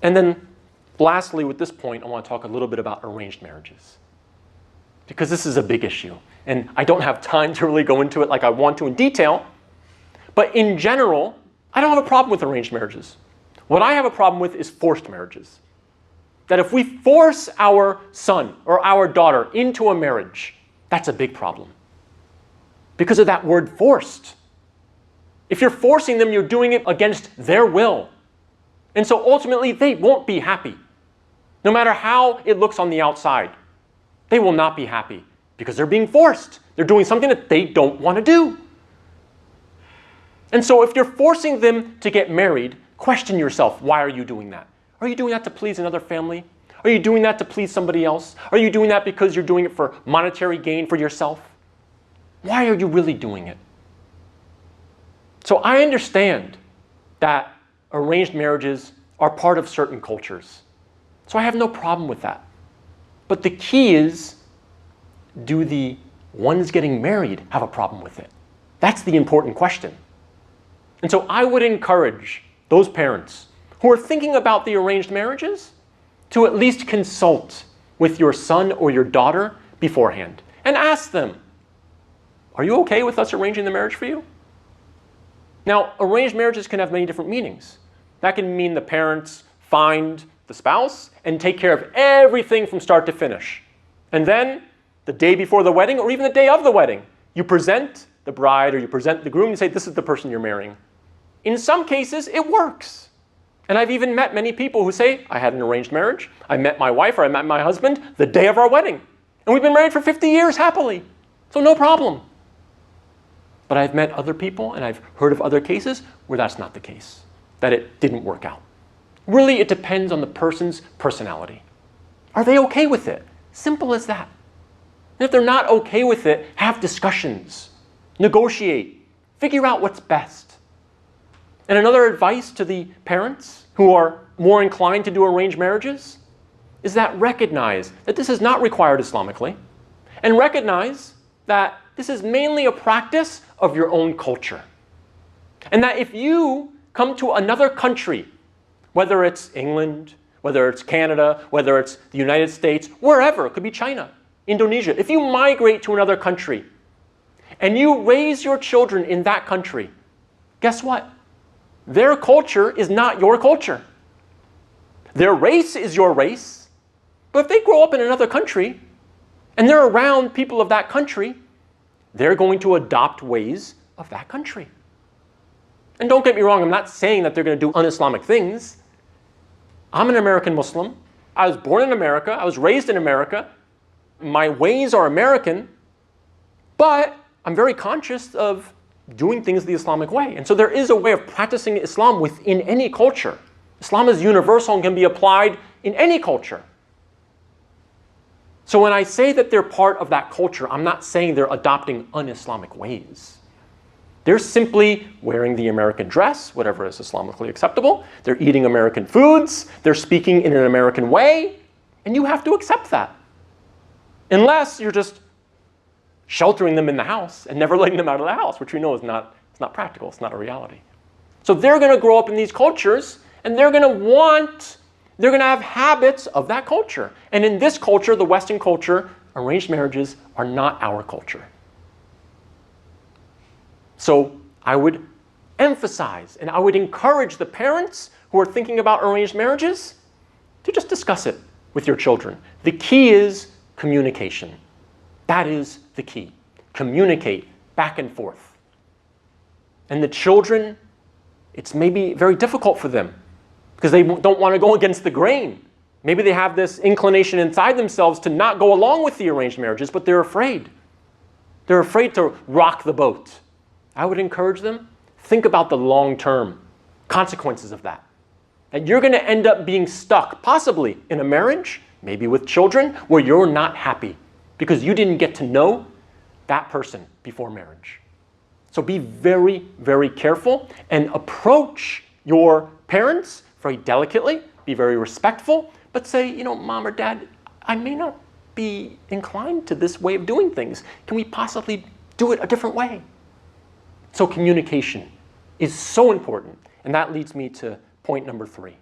And then lastly, with this point, I want to talk a little bit about arranged marriages, because this is a big issue. And I don't have time to really go into it like I want to in detail. But in general, I don't have a problem with arranged marriages. What I have a problem with is forced marriages. That if we force our son or our daughter into a marriage, that's a big problem. Because of that word forced. If you're forcing them, you're doing it against their will. And so ultimately, they won't be happy. No matter how it looks on the outside, they will not be happy because they're being forced. They're doing something that they don't want to do. And so if you're forcing them to get married, question yourself, why are you doing that? Are you doing that to please another family? Are you doing that to please somebody else? Are you doing that because you're doing it for monetary gain for yourself? Why are you really doing it? So I understand that arranged marriages are part of certain cultures. So I have no problem with that. But the key is, do the ones getting married have a problem with it? That's the important question. And so I would encourage those parents who are thinking about the arranged marriages to at least consult with your son or your daughter beforehand and ask them, are you okay with us arranging the marriage for you? Now, arranged marriages can have many different meanings. That can mean the parents find the spouse and take care of everything from start to finish. And then, the day before the wedding, or even the day of the wedding, you present the bride or you present the groom and say, this is the person you're marrying. In some cases, it works. And I've even met many people who say, I had an arranged marriage. I met my wife or I met my husband the day of our wedding. And we've been married for 50 years happily. So no problem. But I've met other people and I've heard of other cases where that's not the case, that it didn't work out. Really, it depends on the person's personality. Are they okay with it? Simple as that. And if they're not okay with it, have discussions, negotiate, figure out what's best. And another advice to the parents who are more inclined to do arranged marriages is that recognize that this is not required Islamically, and recognize that this is mainly a practice of your own culture. And that if you come to another country, whether it's England, whether it's Canada, whether it's the United States, wherever, it could be China, Indonesia, if you migrate to another country and you raise your children in that country, guess what? Their culture is not your culture. Their race is your race. But if they grow up in another country and they're around people of that country, they're going to adopt ways of that country. And don't get me wrong, I'm not saying that they're going to do un-Islamic things. I'm an American Muslim. I was born in America. I was raised in America. My ways are American. But I'm very conscious of doing things the Islamic way. And so there is a way of practicing Islam within any culture. Islam is universal and can be applied in any culture. So when I say that they're part of that culture, I'm not saying they're adopting un-Islamic ways. They're simply wearing the American dress, whatever is Islamically acceptable. They're eating American foods. They're speaking in an American way. And you have to accept that. Unless you're just sheltering them in the house and never letting them out of the house, which we know is not practical. It's not a reality. So they're going to grow up in these cultures, and they're going to have habits of that culture. And in this culture, the Western culture, arranged marriages are not our culture. So I would emphasize and I would encourage the parents who are thinking about arranged marriages to just discuss it with your children. The key is communication. That is the key. Communicate back and forth. And the children, it's maybe very difficult for them because they don't want to go against the grain. Maybe they have this inclination inside themselves to not go along with the arranged marriages, but they're afraid. They're afraid to rock the boat. I would encourage them, think about the long-term consequences of that. That you're going to end up being stuck, possibly in a marriage, maybe with children, where you're not happy because you didn't get to know that person before marriage. So be very, very careful and approach your parents very delicately, be very respectful, but say, Mom or Dad, I may not be inclined to this way of doing things. Can we possibly do it a different way? So communication is so important. And that leads me to point number 3.